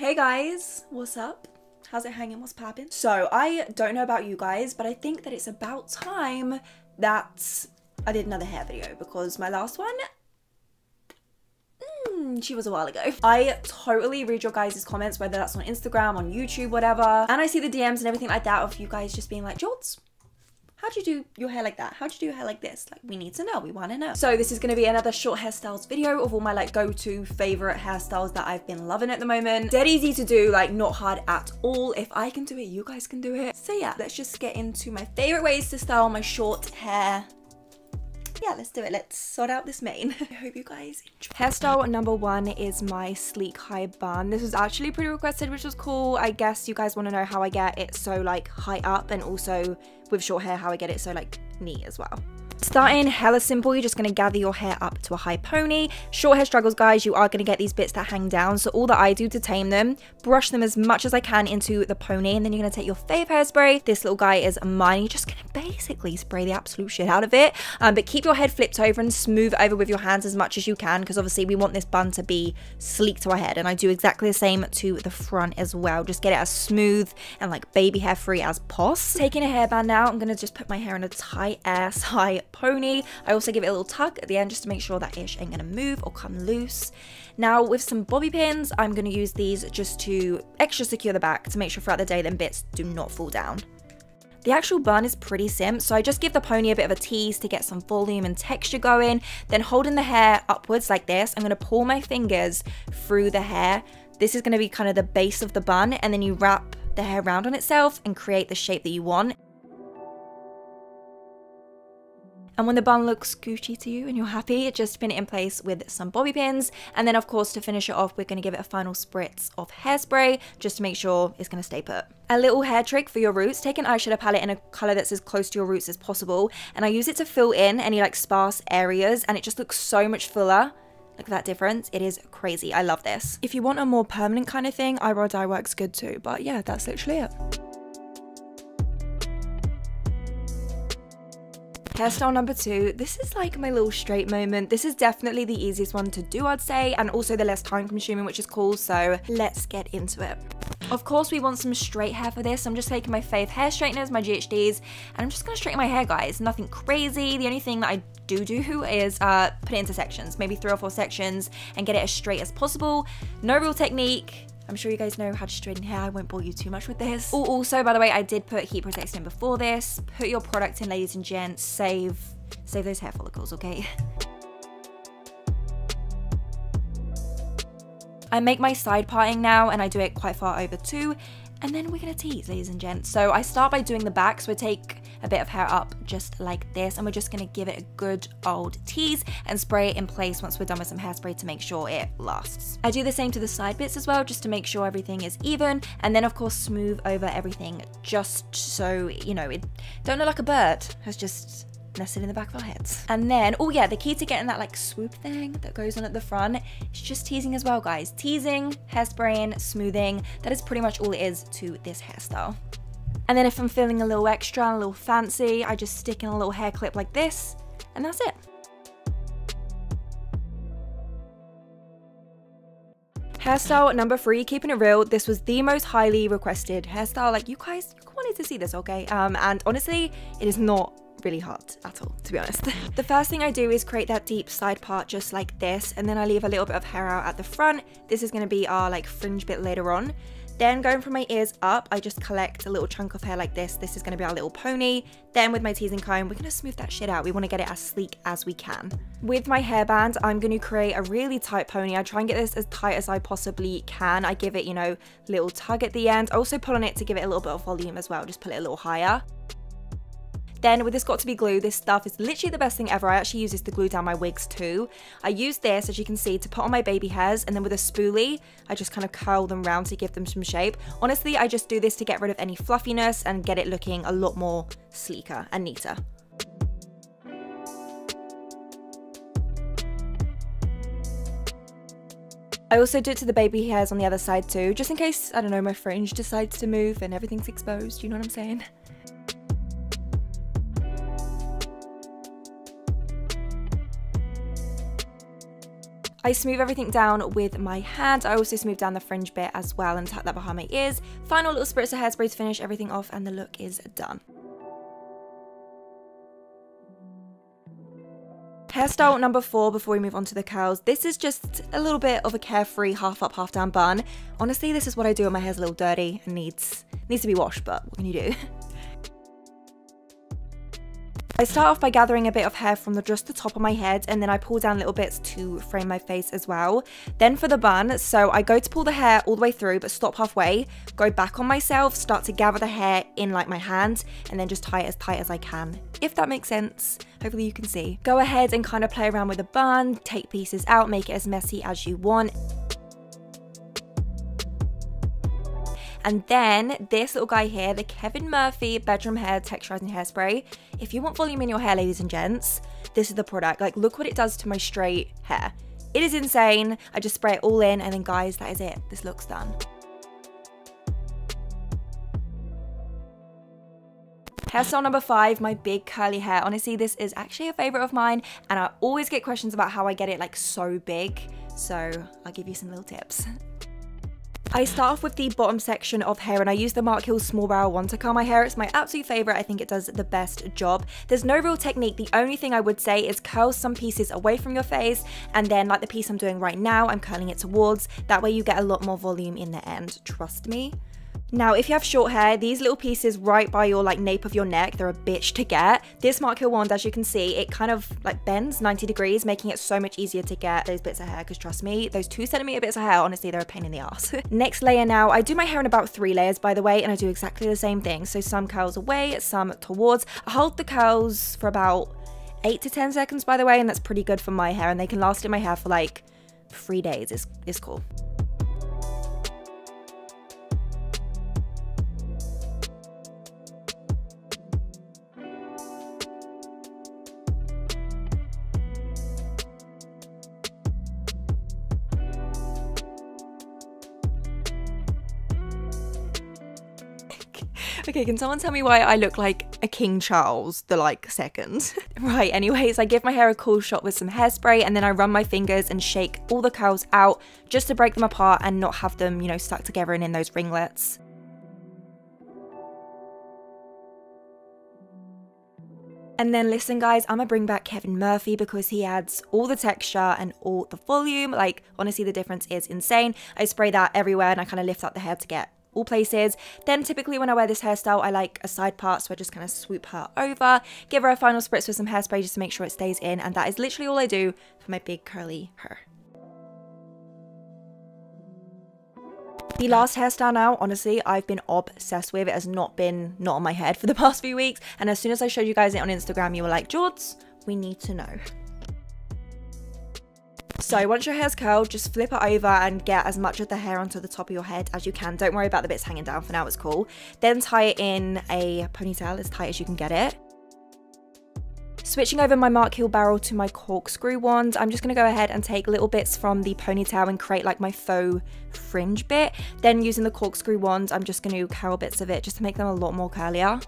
Hey guys, what's up? How's it hanging? What's poppin'? So I don't know about you guys, but I think that it's about time that I did another hair video because my last one, she was a while ago. I totally read your guys' comments, whether that's on Instagram, on YouTube, whatever. And I see the DMs and everything like that of you guys just being like, Jords, how'd you do your hair like that? How'd you do your hair like this? Like, we need to know, we wanna know. So this is gonna be another short hairstyles video of all my like go-to favorite hairstyles that I've been loving at the moment. Dead easy to do, like not hard at all. If I can do it, you guys can do it. So yeah, let's just get into my favorite ways to style my short hair. Yeah, let's do it. Let's sort out this mane. I hope you guys enjoy. Hairstyle number one is my sleek high bun. This was actually pretty requested, which was cool. I guess you guys want to know how I get it so like high up, and also with short hair how I get it so like neat as well. Starting hella simple, you're just going to gather your hair up to a high pony. Short hair struggles, guys, you are going to get these bits that hang down. So all that I do to tame them, brush them as much as I can into the pony, and then you're going to take your Fave hairspray. This little guy is mine. You're just going to basically spray the absolute shit out of it. But keep your head flipped over and smooth over with your hands as much as you can, because obviously we want this bun to be sleek to our head. And I do exactly the same to the front as well. Just get it as smooth and like baby hair free as pos. Taking a hairband now, I'm going to just put my hair in a tight ass high pony. I also give it a little tug at the end just to make sure that ish ain't gonna move or come loose. Now with some bobby pins, I'm gonna use these just to extra secure the back to make sure throughout the day them bits do not fall down. The actual bun is pretty simple, so I just give the pony a bit of a tease to get some volume and texture going. Then holding the hair upwards like this, I'm gonna pull my fingers through the hair. This is gonna be kind of the base of the bun, and then you wrap the hair around on itself and create the shape that you want. And when the bun looks Gucci to you and you're happy, just pin it in place with some bobby pins. And then of course, to finish it off, we're gonna give it a final spritz of hairspray just to make sure it's gonna stay put. A little hair trick for your roots, take an eyeshadow palette in a color that's as close to your roots as possible. And I use it to fill in any like sparse areas, and it just looks so much fuller. Look at that difference, it is crazy, I love this. If you want a more permanent kind of thing, eyebrow dye works good too, but yeah, that's literally it. Hairstyle number two, this is like my little straight moment. This is definitely the easiest one to do, I'd say, and also the less time consuming, which is cool, so let's get into it. Of course, we want some straight hair for this. I'm just taking my Fave hair straighteners, my GHDs, and I'm just gonna straighten my hair, guys. Nothing crazy. The only thing that I do is put it into sections, maybe 3 or 4 sections, and get it as straight as possible. No real technique. I'm sure you guys know how to straighten hair. I won't bore you too much with this. Also, by the way, I did put heat protectant in before this. Put your product in, ladies and gents. Save those hair follicles, okay? I make my side parting now, and I do it quite far over too. And then we're gonna tease, ladies and gents. So I start by doing the back, so I take a bit of hair up just like this, and we're just gonna give it a good old tease and spray it in place once we're done with some hairspray to make sure it lasts. I do the same to the side bits as well, just to make sure everything is even, and then of course smooth over everything just so, you know, it don't look like a bird has just nested in the back of our heads. And then, oh yeah, the key to getting that like swoop thing that goes on at the front is just teasing as well, guys. Teasing, hairspraying, smoothing, that is pretty much all it is to this hairstyle. And then if I'm feeling a little extra and a little fancy, I just stick in a little hair clip like this, and that's it. Hairstyle number 3, keeping it real. This was the most highly requested hairstyle. Like, you guys wanted to see this, okay? And honestly, it is not really hard at all, to be honest. The first thing I do is create that deep side part just like this, and then I leave a little bit of hair out at the front. This is going to be our like fringe bit later on. Then going from my ears up, I just collect a little chunk of hair like this. This is going to be our little pony. Then with my teasing comb, we're going to smooth that shit out. We want to get it as sleek as we can. With my hairband, I'm going to create a really tight pony. I try and get this as tight as I possibly can. I give it, you know, a little tug at the end. I also pull on it to give it a little bit of volume as well. Just pull it a little higher. Then with this got to be glue, this stuff is literally the best thing ever. I actually use this to glue down my wigs too. I use this, as you can see, to put on my baby hairs, and then with a spoolie, I just kind of curl them round to give them some shape. Honestly, I just do this to get rid of any fluffiness and get it looking a lot more sleeker and neater. I also do it to the baby hairs on the other side too, just in case, I don't know, my fringe decides to move and everything's exposed, you know what I'm saying? I I smooth everything down with my hand. I also smooth down the fringe bit as well and tuck that behind my ears. Final little spritz of hairspray to finish everything off and the look is done. Hairstyle number 4 before we move on to the curls. This is just a little bit of a carefree half up, half down bun. Honestly, this is what I do when my hair's a little dirty and needs to be washed, but what can you do? I start off by gathering a bit of hair from just the top of my head, and then I pull down little bits to frame my face as well. Then for the bun, so I go to pull the hair all the way through but stop halfway, go back on myself, start to gather the hair in like my hand, and then just tie it as tight as I can. If that makes sense, hopefully you can see. Go ahead and kind of play around with the bun, take pieces out, make it as messy as you want. And then this little guy here, the Kevin Murphy Bedroom Hair Texturizing Hairspray. If you want volume in your hair, ladies and gents, this is the product. Like, look what it does to my straight hair. It is insane. I just spray it all in, and then guys, that is it. This look's done. Hairstyle number 5, my big curly hair. Honestly, this is actually a favorite of mine, and I always get questions about how I get it like so big. So I'll give you some little tips. I start off with the bottom section of hair, and I use the Mark Hill Small Barrel one to curl my hair. It's my absolute favorite. I think it does the best job. There's no real technique. The only thing I would say is curl some pieces away from your face, and then like the piece I'm doing right now, I'm curling it towards. That way you get a lot more volume in the end. Trust me. Now, if you have short hair, these little pieces right by your like nape of your neck, they're a bitch to get. This Mark Hill wand, as you can see, it kind of like bends 90 degrees, making it so much easier to get those bits of hair, because trust me, those 2cm bits of hair, honestly, they're a pain in the ass. Next layer now, I do my hair in about 3 layers, by the way, and I do exactly the same thing. So some curls away, some towards. I hold the curls for about 8 to 10 seconds, by the way, and that's pretty good for my hair, and they can last in my hair for like 3 days. It's cool. Okay, can someone tell me why I look like a King Charles the like second? Right, anyways, I give my hair a cool shot with some hairspray, and then I run my fingers and shake all the curls out just to break them apart and not have them, you know, stuck together and in those ringlets. And then listen guys, I'm gonna bring back Kevin Murphy because he adds all the texture and all the volume. Like, honestly, the difference is insane. I spray that everywhere and I kind of lift up the hair to get all places. Then typically when I wear this hairstyle, I like a side part, so I just kind of swoop her over, give her a final spritz with some hairspray just to make sure it stays in, and that is literally all I do for my big curly hair. The last hairstyle now, honestly, I've been obsessed with. It has not on my head for the past few weeks, and as soon as I showed you guys it on Instagram, you were like, Jords, we need to know. So once your hair's curled, just flip it over and get as much of the hair onto the top of your head as you can. Don't worry about the bits hanging down, for now it's cool. Then tie it in a ponytail as tight as you can get it. Switching over my Mark Hill barrel to my corkscrew wand, I'm just going to go ahead and take little bits from the ponytail and create like my faux fringe bit. Then using the corkscrew wand, I'm just going to curl bits of it just to make them a lot more curlier.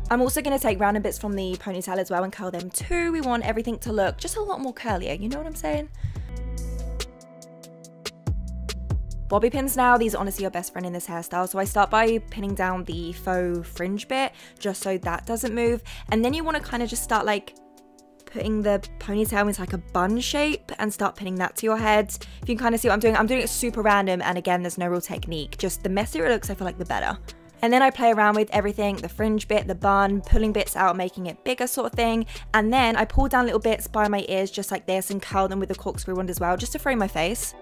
I'm also going to take random bits from the ponytail as well and curl them too. We want everything to look just a lot more curlier, you know what I'm saying? Bobby pins now, these are honestly your best friend in this hairstyle. So I start by pinning down the faux fringe bit just so that doesn't move. And then you want to kind of just start like putting the ponytail into like a bun shape and start pinning that to your head. If you can kind of see what I'm doing it super random, and again, there's no real technique. Just the messier it looks, I feel like the better. And then I play around with everything, the fringe bit, the bun, pulling bits out, making it bigger sort of thing. And then I pull down little bits by my ears just like this and curl them with the corkscrew wand as well, just to frame my face.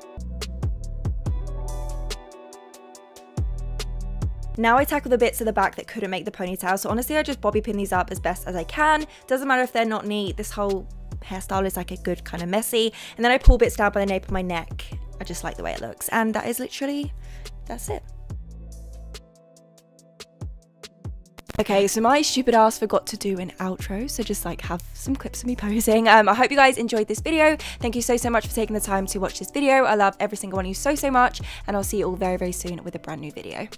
Now I tackle the bits at the back that couldn't make the ponytail. So honestly, I just bobby pin these up as best as I can. Doesn't matter if they're not neat. This whole hairstyle is like a good kind of messy. And then I pull bits down by the nape of my neck. I just like the way it looks. And that is literally, that's it. Okay, so my stupid ass forgot to do an outro, so just like have some clips of me posing. I hope you guys enjoyed this video. Thank you so much for taking the time to watch this video. I love every single one of you so much, and I'll see you all very, very soon with a brand new video.